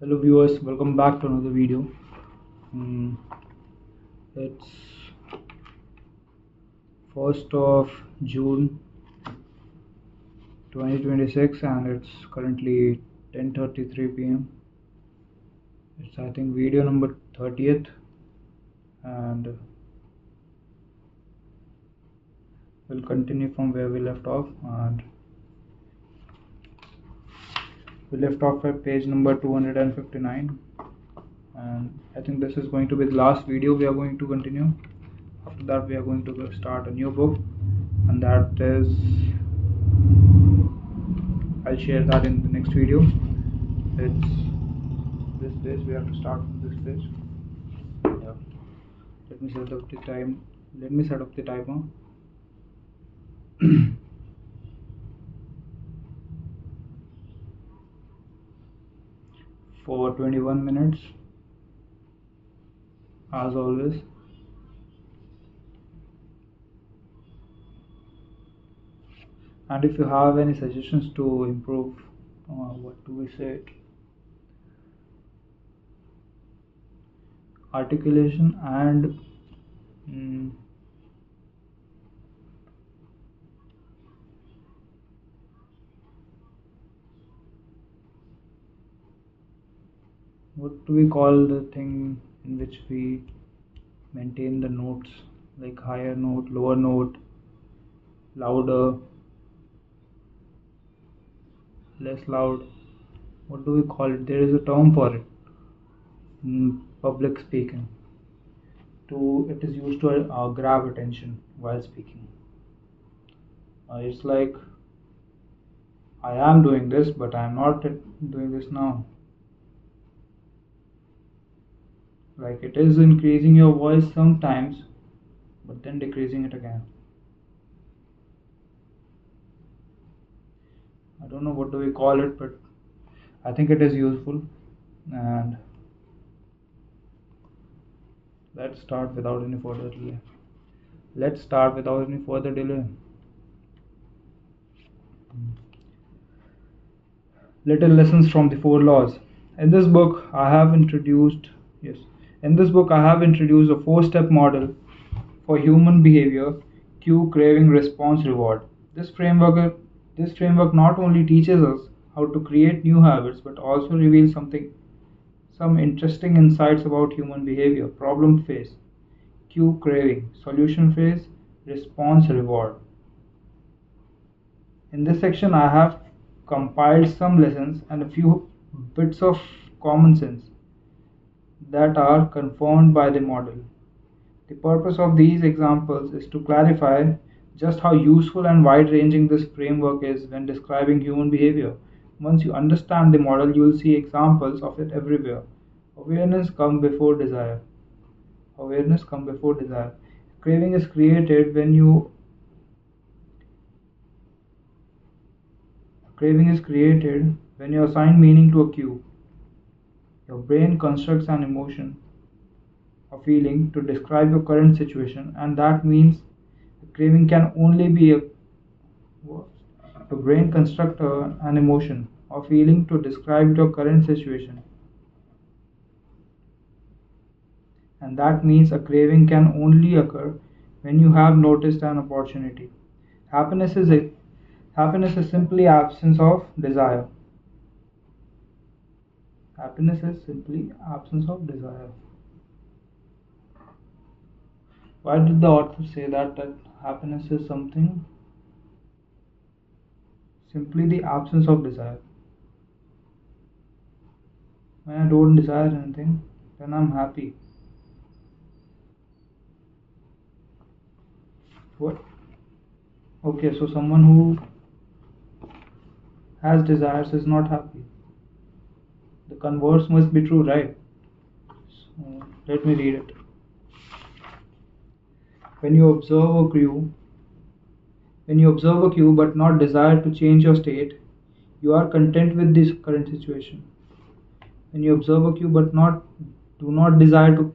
Hello viewers, welcome back to another video. Mm, it's 1st of June 2026 and it's currently 10:33 p.m. It's I think video number 30th and we'll continue from where we left off, and we left off at page number 259, and I think this is going to be the last video we are going to continue. After that we are going to start a new book, and that is I'll share that in the next video. It's this page. We have to start from this page. Yeah. Let me set up the time. Let me set up the timer. For 21 minutes, as always. And if you have any suggestions to improve, what do we say? Articulation and what do we call the thing in which we maintain the notes, like higher note, lower note, louder, less loud? What do we call it? There is a term for it in public speaking. It is used to grab attention while speaking. It's like I am doing this, but I am not doing this now. Like it is increasing your voice sometimes, but then decreasing it again. I don't know what do we call it, but I think it is useful. And let's start without any further delay. Little lessons from the four laws. In this book, I have introduced a four-step model for human behavior: cue, craving, response, reward. This framework not only teaches us how to create new habits but also reveals some interesting insights about human behavior. Problem phase: cue, craving; solution phase: response, reward. In this section, I have compiled some lessons and a few bits of common sense that are confirmed by the model. The purpose of these examples is to clarify just how useful and wide ranging this framework is when describing human behavior. Once you understand the model, you will see examples of it everywhere. Awareness comes before desire. Craving is created when you assign meaning to a cue. Your brain constructs an emotion, a feeling, to describe your current situation, and that means the craving can only be a your brain constructs an emotion or feeling to describe your current situation, and that means a craving can only occur when you have noticed an opportunity. Happiness is simply absence of desire. Why did the author say that happiness is something simply the absence of desire? When I don't desire anything, then I'm happy. What? Okay, so someone who has desires is not happy. The converse must be true, right? So, let me read it. When you observe a cue but not desire to change your state, you are content with this current situation. When you observe a cue but do not desire to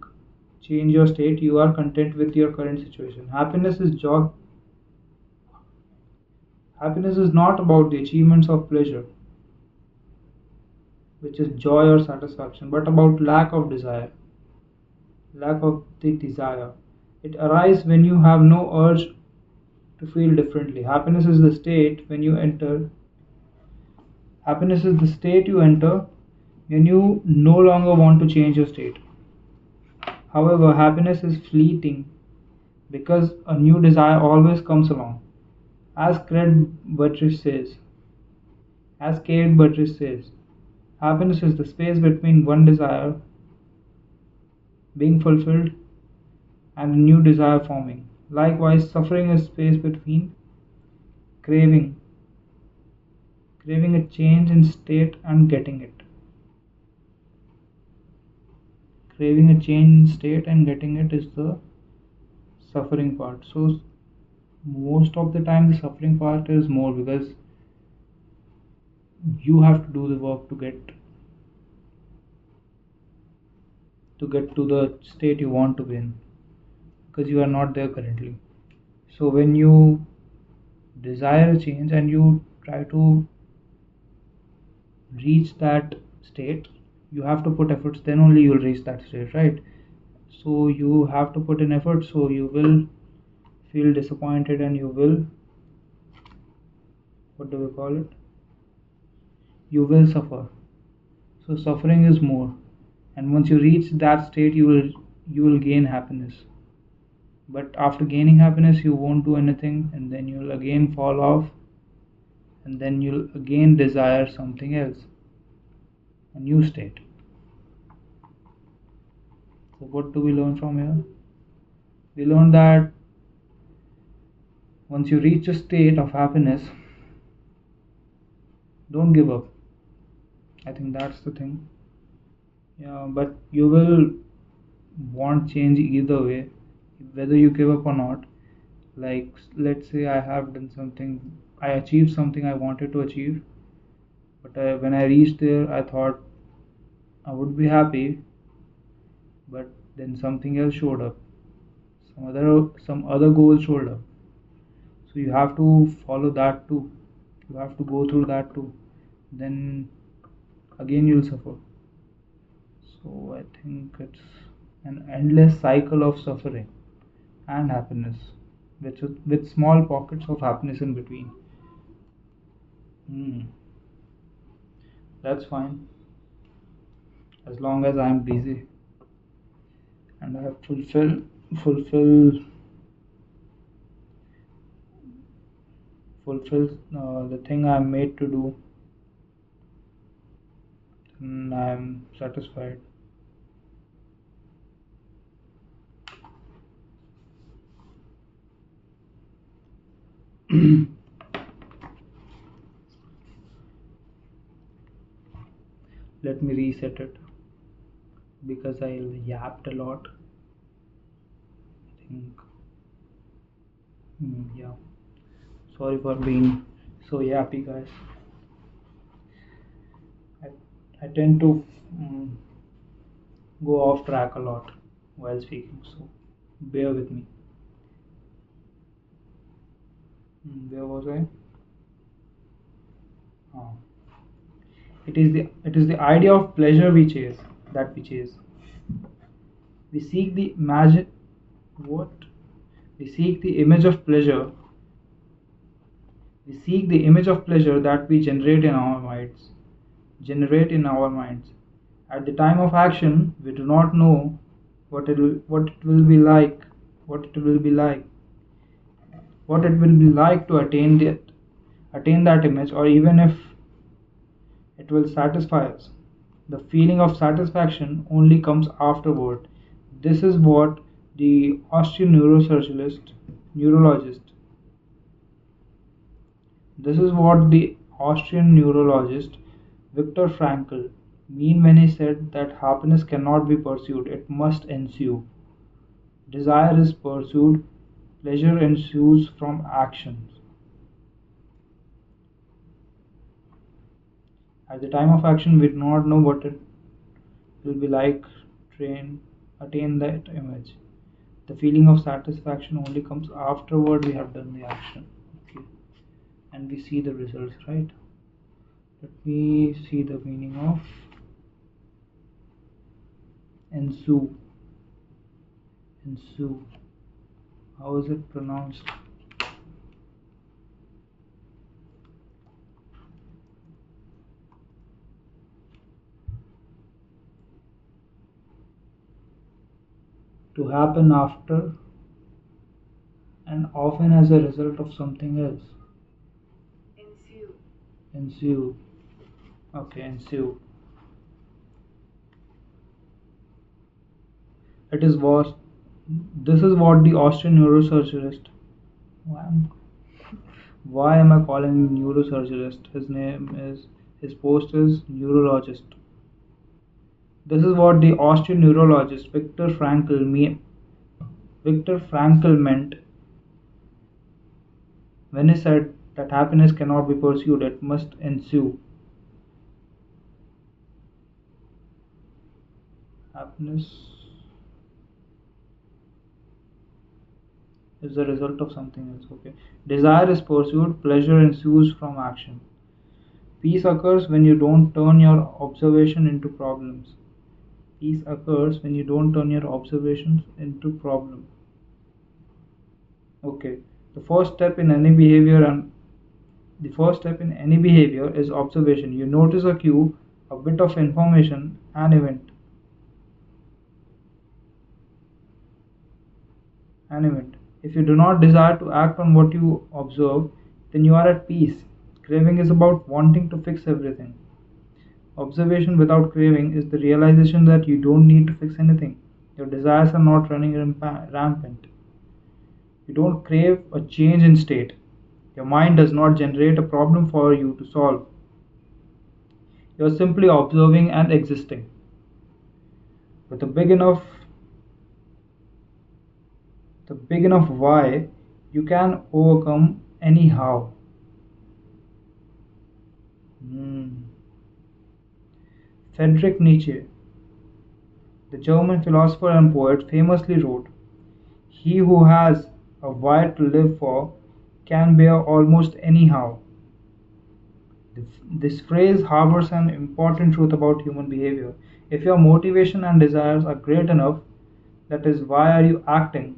change your state, you are content with your current situation. Happiness is not about the achievements of pleasure. which is joy or satisfaction, but about lack of desire, lack of the desire. It arises when you have no urge to feel differently. Happiness is the state you enter when you no longer want to change your state. However, happiness is fleeting because a new desire always comes along. As Craig Buttrish says, as Kate Buttrish says, happiness is the space between one desire being fulfilled and a new desire forming. Likewise, suffering is space between craving, craving a change in state and getting it. Craving a change in state and getting it is the suffering part. So most of the time the suffering part is more because you have to do the work to get to the state you want to be in, because you are not there currently. So when you desire a change and you try to reach that state, you have to put efforts, then only you will reach that state, right? So you have to put in effort, so you will feel disappointed and you will, what do we call it, you will suffer. So suffering is more, and once you reach that state you will gain happiness. But after gaining happiness you won't do anything, and then you'll again fall off, and then you'll again desire something else, a new state. So what do we learn from here? We learn that once you reach a state of happiness, don't give up. I think that's the thing. Yeah, but you will want change either way, whether you give up or not. Like, let's say I have done something, I achieved something I wanted to achieve, but when I reached there, I thought I would be happy, but then something else showed up, some other goal showed up. So you have to follow that too. You have to go through that too. Then again you'll suffer. So I think it's an endless cycle of suffering and happiness, with small pockets of happiness in between. Hmm. That's fine, as long as I'm busy and I fulfill fulfill the thing I'm made to do, and I'm satisfied. Let me reset it because I yapped a lot. I think, yeah. Sorry for being so yappy, guys. I, I tend to mm, go off track a lot while speaking, so bear with me. Where was I? Ah. It is the idea of pleasure we chase. We seek the imagine what we seek the image of pleasure. We seek the image of pleasure that we generate in our minds. At the time of action, we do not know what it will be like, what it will be like, what it will be like to attain that image, or even if it will satisfy us. The feeling of satisfaction only comes afterward. This is what the Austrian neurologist This is what the Austrian neurologist Viktor Frankl mean when he said that happiness cannot be pursued, it must ensue. Desire is pursued, pleasure ensues from actions. At the time of action, we do not know what it will be like to attain that image. The feeling of satisfaction only comes afterward we have done the action. Okay. And we see the results, right? Let me see the meaning of ensue, ensue. How is it pronounced? To happen after and often as a result of something else. Ensue. Okay, ensue. It is what this is what the Austrian neurosurgeonist. Why am, why am I calling him neurosurgeonist? His name is his post is neurologist. This is what the Austrian neurologist Viktor Frankl meant when he said that happiness cannot be pursued; it must ensue. Happiness is the result of something else. Okay. Desire is pursued, pleasure ensues from action. Peace occurs when you don't turn your observation into problems. Peace occurs when you don't turn your observations into problem. Okay. The first step in any behavior and the first step in any behavior is observation. You notice a cue, a bit of information, an event. An event. If you do not desire to act on what you observe, then you are at peace. Craving is about wanting to fix everything. Observation without craving is the realization that you don't need to fix anything. Your desires are not running rampant. You don't crave a change in state. Your mind does not generate a problem for you to solve. You are simply observing and existing. With a big enough why, you can overcome any how. Hmm. Friedrich Nietzsche, the German philosopher and poet, famously wrote, "He who has a why to live for can bear almost anyhow." This phrase harbors an important truth about human behavior. If your motivation and desires are great enough, that is, why are you acting?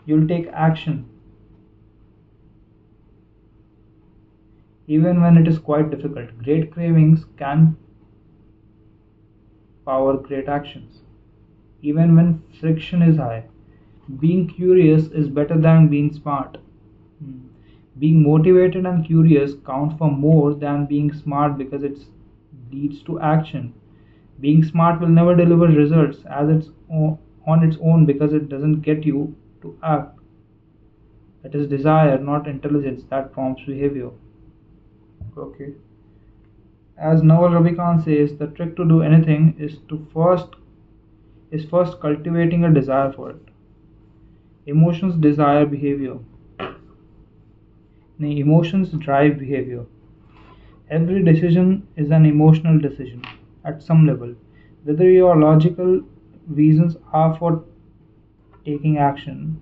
You'll take action, even when it is quite difficult. Great cravings can power great actions, even when friction is high. Being curious is better than being smart. Hmm. Being motivated and curious count for more than being smart because it leads to action. Being smart will never deliver results on its own because it doesn't get you to act. It is desire, not intelligence, that prompts behavior. Okay. As Naval Ravikant says, the trick to do anything is first cultivating a desire for it. Emotions desire behavior. The emotions drive behavior. Every decision is an emotional decision at some level. Whether your logical reasons are for taking action,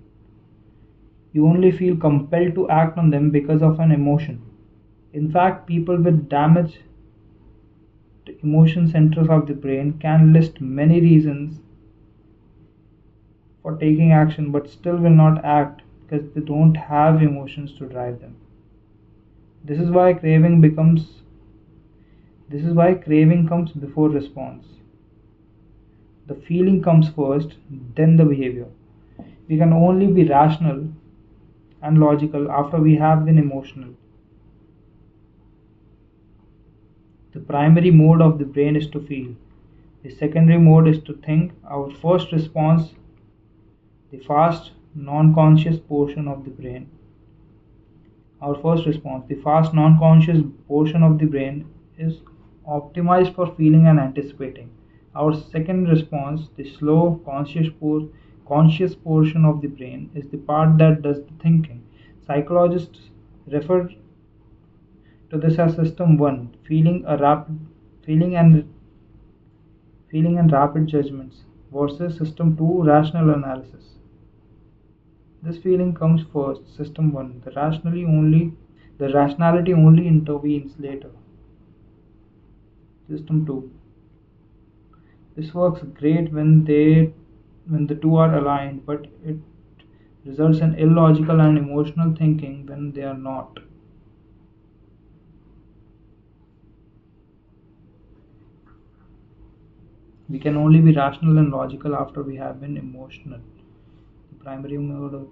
you only feel compelled to act on them because of an emotion. In fact, people with damaged emotion centers of the brain can list many reasons for taking action but still will not act because they don't have emotions to drive them. This is why craving becomes this is why craving comes before response. The feeling comes first, then the behavior. We can only be rational and logical after we have been emotional. The primary mode of the brain is to feel. The secondary mode is to think. The fast non-conscious portion of the brain. Our first response, the fast non-conscious portion of the brain is optimized for feeling and anticipating. Our second response, the slow conscious portion of the brain, is the part that does the thinking. Psychologists refer to this as system 1, feeling and feeling and rapid judgments, versus system 2, rational analysis. This feeling comes first, system 1. The rationality only intervenes later. System 2. This works great when the two are aligned, but it results in illogical and emotional thinking when they are not. We can only be rational and logical after we have been emotional. The primary mode or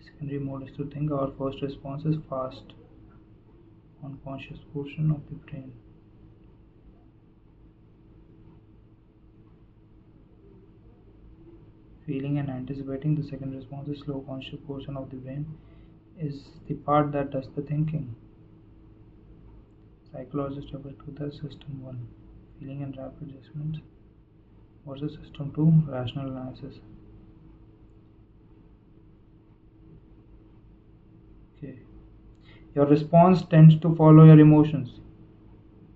secondary mode is to think. Our first response is fast, unconscious portion of the brain. Feeling and anticipating. The second response is slow, conscious portion of the brain is the part that does the thinking. Psychologists refer to the system 1, feeling and rapid judgments, versus system 2, rational analysis. Okay. Your response tends to follow your emotions.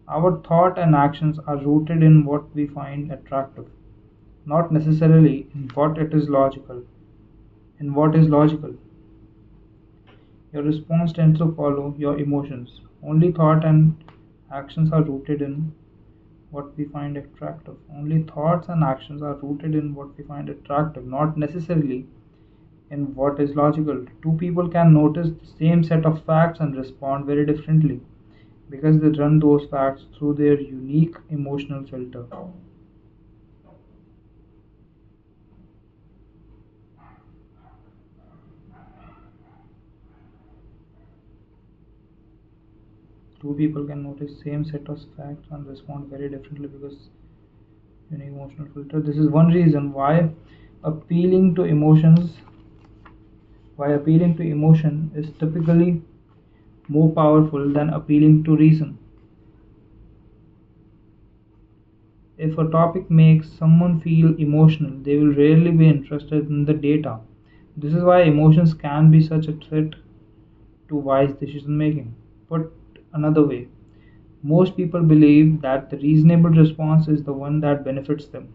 Our thought and actions are rooted in what we find attractive, not necessarily in what is logical. Your response tends to follow your emotions. Only thought and actions are rooted in what we find attractive. Only thoughts and actions are rooted in what we find attractive, not necessarily in what is logical. Two people can notice the same set of facts and respond very differently because they run those facts through their unique emotional filter. Two people can notice same set of facts and respond very differently because unique emotional filter. This is one reason appealing to emotions appealing to emotion is typically more powerful than appealing to reason. If a topic makes someone feel emotional, they will rarely be interested in the data. This is why emotions can be such a threat to wise decision making. Put another way, most people believe that the reasonable response is the one that benefits them,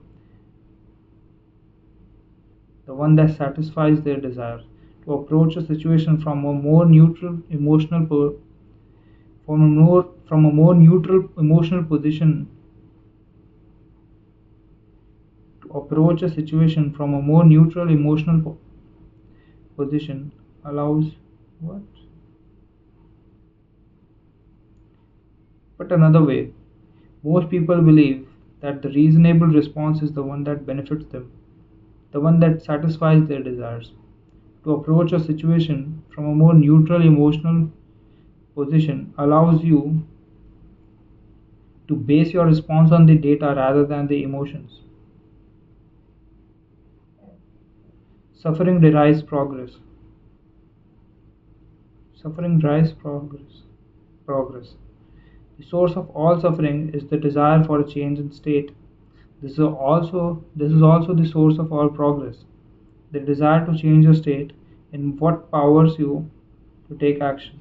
the one that satisfies their desires. To approach a situation from a more neutral emotional from a more neutral emotional position to approach a situation from a more neutral emotional position allows what? But another way, most people believe that the reasonable response is the one that benefits them, the one that satisfies their desires. To approach a situation from a more neutral emotional position allows you to base your response on the data rather than the emotions. Suffering derives progress. Suffering drives progress. The source of all suffering is the desire for a change in state. This is also the source of all progress. The desire to change your state in what powers you to take action.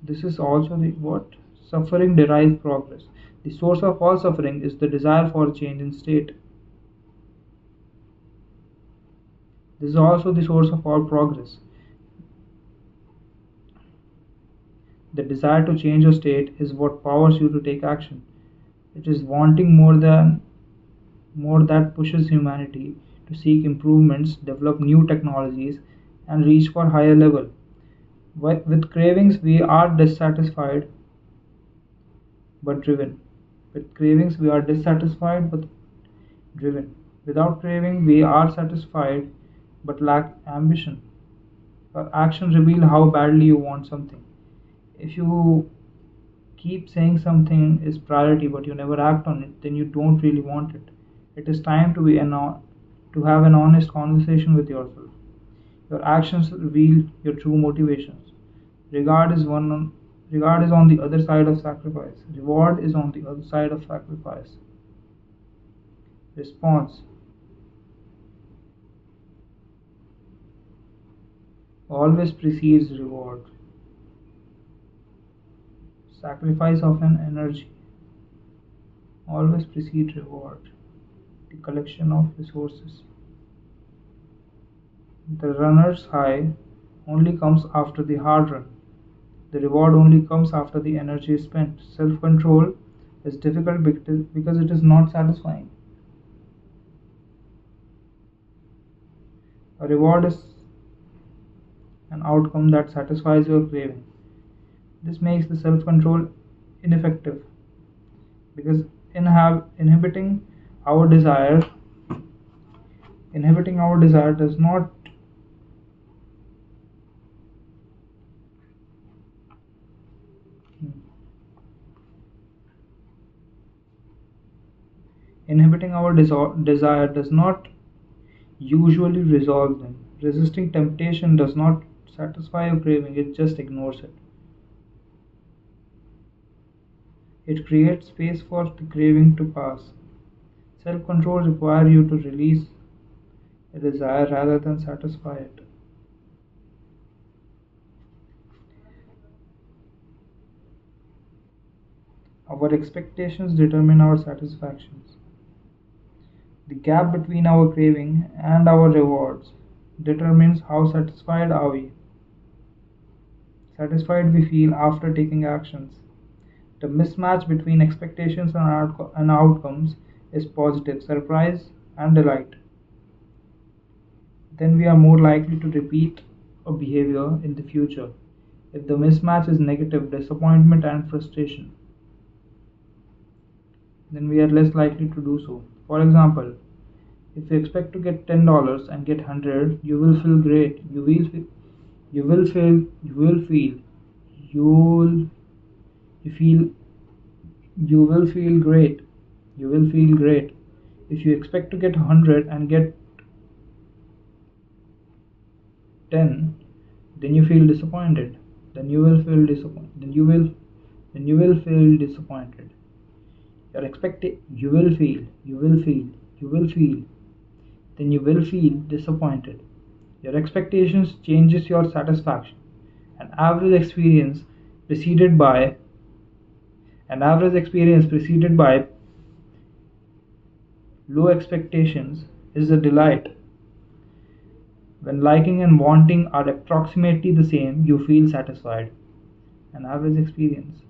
This is also the what? Suffering derives progress. The source of all suffering is the desire for a change in state. This is also the source of all progress. The desire to change your state is what powers you to take action. It is wanting more that pushes humanity to seek improvements, develop new technologies, and reach for higher level. With cravings, we are dissatisfied but driven. With cravings, we are dissatisfied but driven. Without craving, we are satisfied but lack ambition. Your actions reveal how badly you want something. If you keep saying something is priority but you never act on it, then you don't really want it. It is time to have an honest conversation with yourself. Your actions reveal your true motivations. Regard is on the other side of sacrifice. Reward is on the other side of sacrifice. Response always precedes reward. Sacrifice of an energy always precedes reward. The collection of resources. The runner's high only comes after the hard run. The reward only comes after the energy is spent. Self control is difficult because it is not satisfying. A reward is an outcome that satisfies your craving. This makes the self control ineffective because inhibiting our desire does not inhibiting our desire does not usually resolve them. Resisting temptation does not satisfy your craving, it just ignores it. It creates space for the craving to pass. Self control requires you to release a desire rather than satisfy it. Our expectations determine our satisfactions. The gap between our craving and our rewards determines how satisfied we feel after taking actions. The mismatch between expectations and outcomes is positive surprise and delight. Then we are more likely to repeat a behavior in the future. If the mismatch is negative, disappointment and frustration, then we are less likely to do so. For example, if you expect to get $10 and get 100, you will feel great. You will feel you will feel you will you feel you will feel great. You will feel great. If you expect to get 100 and get 10, then you feel disappointed. Then you will feel disappointed. You will feel you will feel you will feel then you will feel disappointed. Your expectations changes your satisfaction. An average experience preceded by low expectations is a delight. When liking and wanting are approximately the same, you feel satisfied. An average experience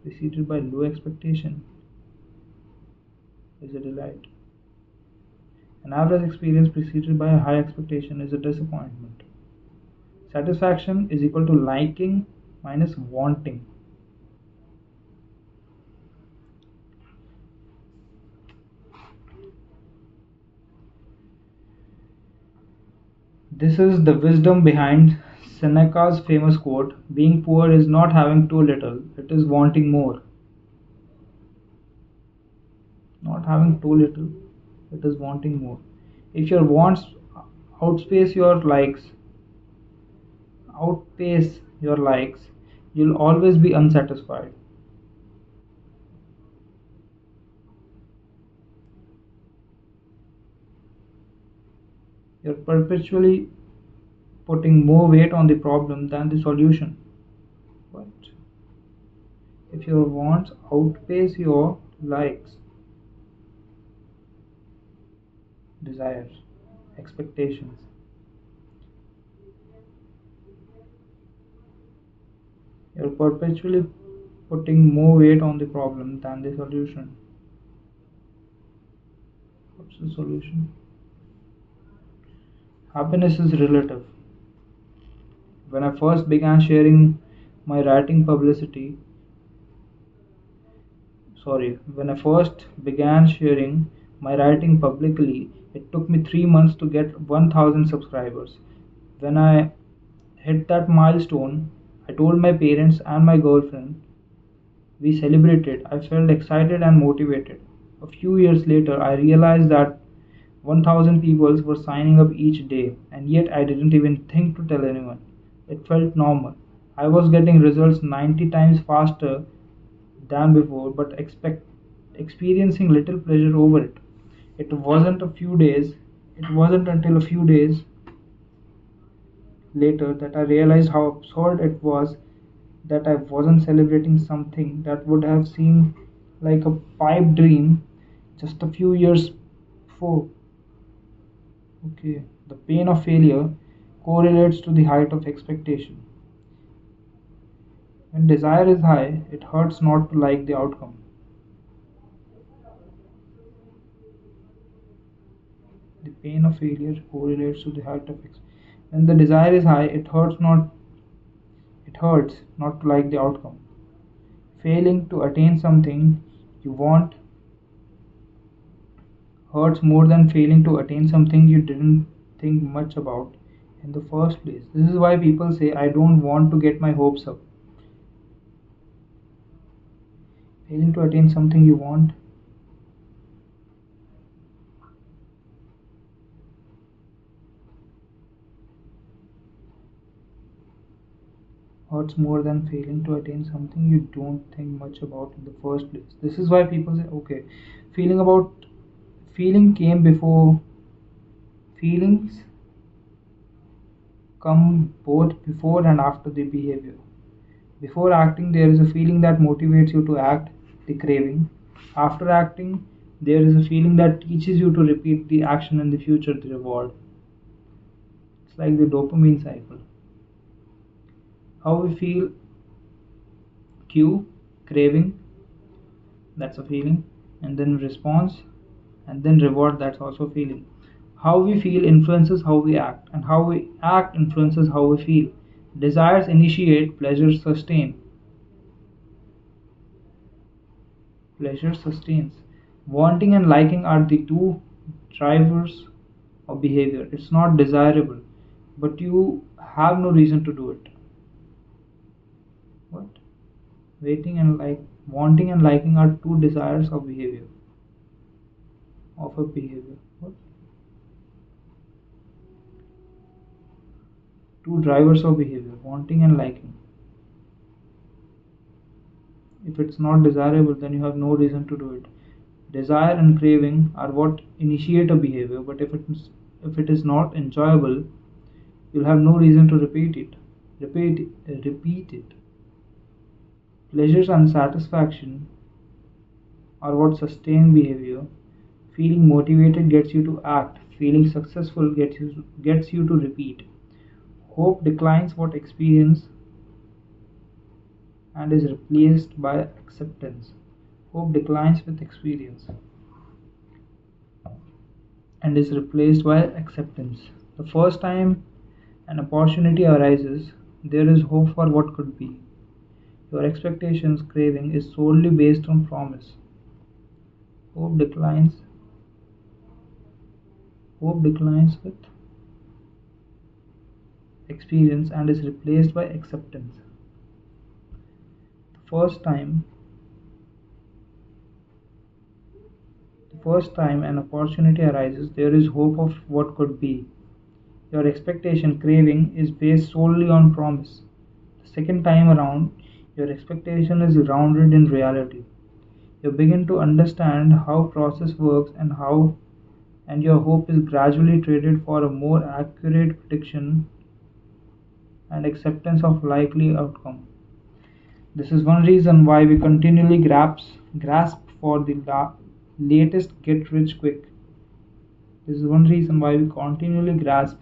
preceded by low expectation is a delight. An average experience preceded by a high expectation is a disappointment. Satisfaction is equal to liking minus wanting. This is the wisdom behind Seneca's famous quote: being poor is not having too little, it is wanting more. Not having too little, it is wanting more. If your wants outpace your likes, outpace your likes, you'll always be unsatisfied. You're perpetually putting more weight on the problem than the solution. What? If your wants outpace your likes, desires, expectations, you're perpetually putting more weight on the problem than the solution. What's the solution? Happiness is relative. When I first began sharing my writing publicity, when I first began sharing my writing publicly, it took me 3 months to get 1,000 subscribers. When I hit that milestone, I told my parents and my girlfriend. We celebrated. I felt excited and motivated. A few years later, I realized that 1,000 people were signing up each day, and yet I didn't even think to tell anyone. It felt normal. I was getting results 90 times faster than before, but experiencing little pleasure over it. It wasn't a few days. It wasn't until a few days later that I realized how absurd it was that I wasn't celebrating something that would have seemed like a pipe dream just a few years before. Okay, the pain of failure correlates to the height of expectation. When desire is high, it hurts not to like the outcome. pain of failure correlates to the height of when the desire is high, it hurts not to like the outcome. Failing to attain something you want hurts more than failing to attain something you didn't think much about in the first place. This is why people say, I don't want to get my hopes up. Failing to attain something you want hurts more than failing to attain something you don't think much about in the first place. This is why people say, okay, feeling about feeling came before feelings come both before and after the behavior. Before acting, there is a feeling that motivates you to act, the craving. After acting, there is a feeling that teaches you to repeat the action in the future, the reward. It's like the dopamine cycle. How we feel cue, craving, that's a feeling, and then response, and then reward, that's also feeling. How we feel influences how we act, and how we act influences how we feel. Desires initiate, pleasures sustain. Pleasure sustains. Wanting and liking are the two drivers of behavior. It's not desirable, but you have no reason to do it. What? Waiting and like wanting and liking are two desires of behavior. Of a behavior. What? Two drivers of behavior, wanting and liking. If it's not desirable, then you have no reason to do it. Desire and craving are what initiate a behavior, but if it is not enjoyable, you'll have no reason to repeat it. Repeat it. Pleasures and satisfaction are what sustain behavior. Feeling motivated gets you to act. Feeling successful gets you to repeat. Hope declines what experience and is replaced by acceptance. Hope declines with experience and is replaced by acceptance. The first time an opportunity arises, there is hope for what could be. Your expectations craving is solely based on promise. Hope declines. Hope declines with experience and is replaced by acceptance. The first time an opportunity arises, there is hope of what could be. Your expectation craving is based solely on promise. The second time around, your expectation is grounded in reality. You begin to understand how process works and your hope is gradually traded for a more accurate prediction and acceptance of likely outcome. This is one reason why we continually grasp for the latest get rich quick. This is one reason why we continually grasp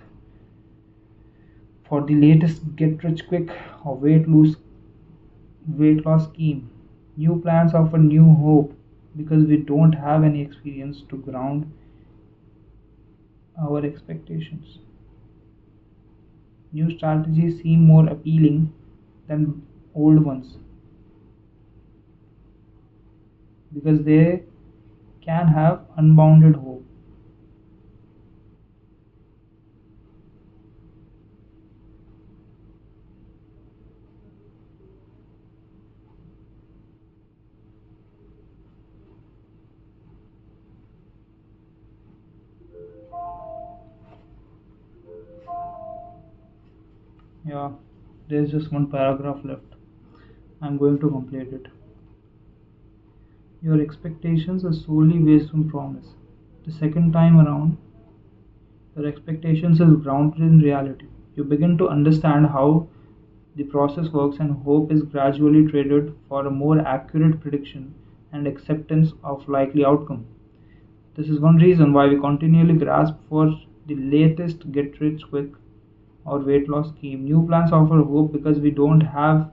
for the latest get rich quick or weight loss scheme. New plans offer new hope because we don't have any experience to ground our expectations. New strategies seem more appealing than old ones because they can have unbounded hope. Yeah, there's just one paragraph left. I'm going to complete it. Your expectations are solely based on promise. The second time around, your expectations is grounded in reality. You begin to understand how the process works and hope is gradually traded for a more accurate prediction and acceptance of likely outcome. This is one reason why we continually grasp for the latest get rich quick or weight loss scheme. New plans offer hope because we don't have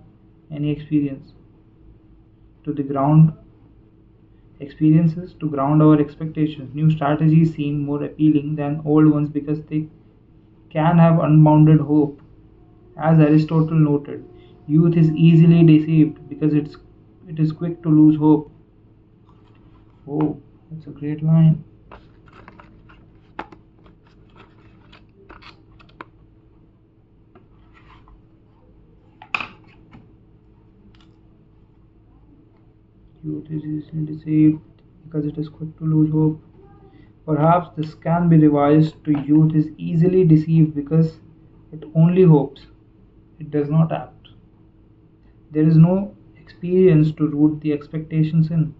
any experience to the ground experiences to ground our expectations. New strategies seem more appealing than old ones because they can have unbounded hope. As Aristotle noted, youth is easily deceived because it is quick to lose hope. Oh, that's a great line. Youth is easily deceived because it is quick to lose hope. Perhaps this can be revised to youth is easily deceived because it only hopes, it does not act. There is no experience to root the expectations in.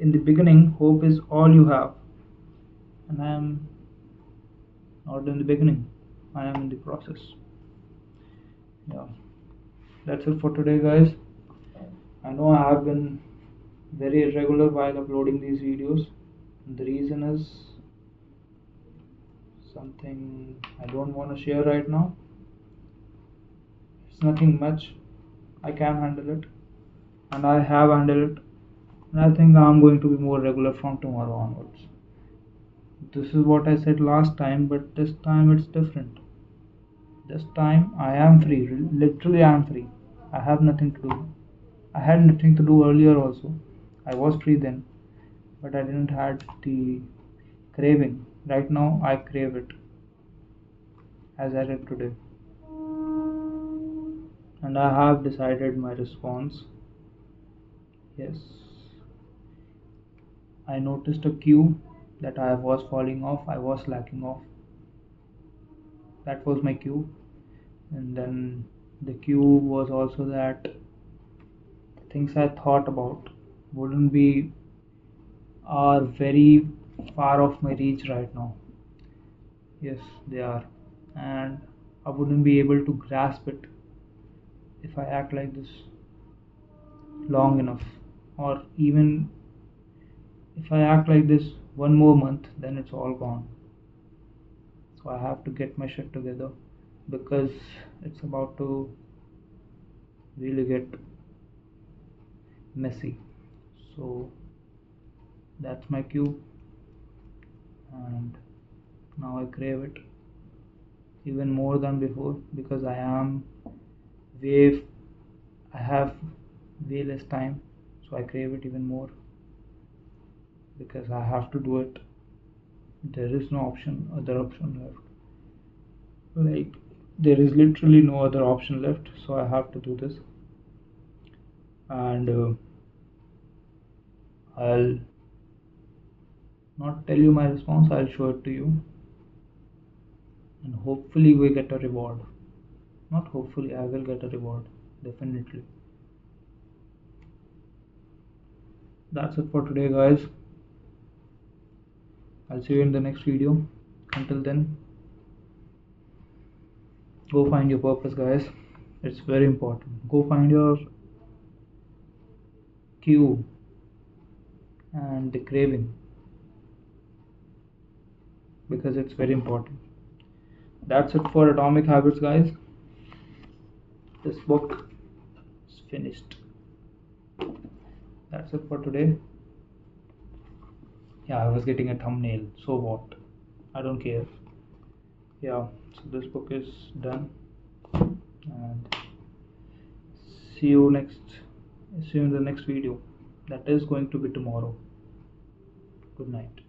In the beginning, hope is all you have. And I am not in the beginning, I am in the process. Yeah, that's it for today, guys. I know I have been very irregular while uploading these videos. The reason is something I don't want to share right now. It's nothing much. I can handle it, and I have handled it. And I think I'm going to be more regular from tomorrow onwards. This is what I said last time, but this time it's different. This time I am free. Literally, I am free. I have nothing to do. I had nothing to do earlier also. I was free then, but I didn't had the craving. Right now, I crave it, as I did today. And I have decided my response. Yes, I noticed a cue that I was falling off, I was slacking off. That was my cue. And then the cue was also that the things I thought about wouldn't be are very far off my reach right now. Yes, they are. And I wouldn't be able to grasp it if I act like this long enough, or even if I act like this one more month, then it's all gone. So I have to get my shit together because it's about to really get messy. So that's my cue, and now I crave it even more than before because way I have way less time, so I crave it even more because I have to do it. There is no other option left. Like, there is literally no other option left, so I have to do this. And I'll not tell you my response, I'll show it to you. And hopefully, we get a reward. Not hopefully, I will get a reward, definitely. That's it for today, guys. I'll see you in the next video. Until then, go find your purpose, guys. It's very important. Go find your cue and the craving because it's very important. That's it for Atomic Habits, guys. This book is finished. That's it for today. Yeah, I was getting a thumbnail, so what? I don't care. Yeah, so this book is done, and see you in the next video. That is going to be tomorrow. Good night.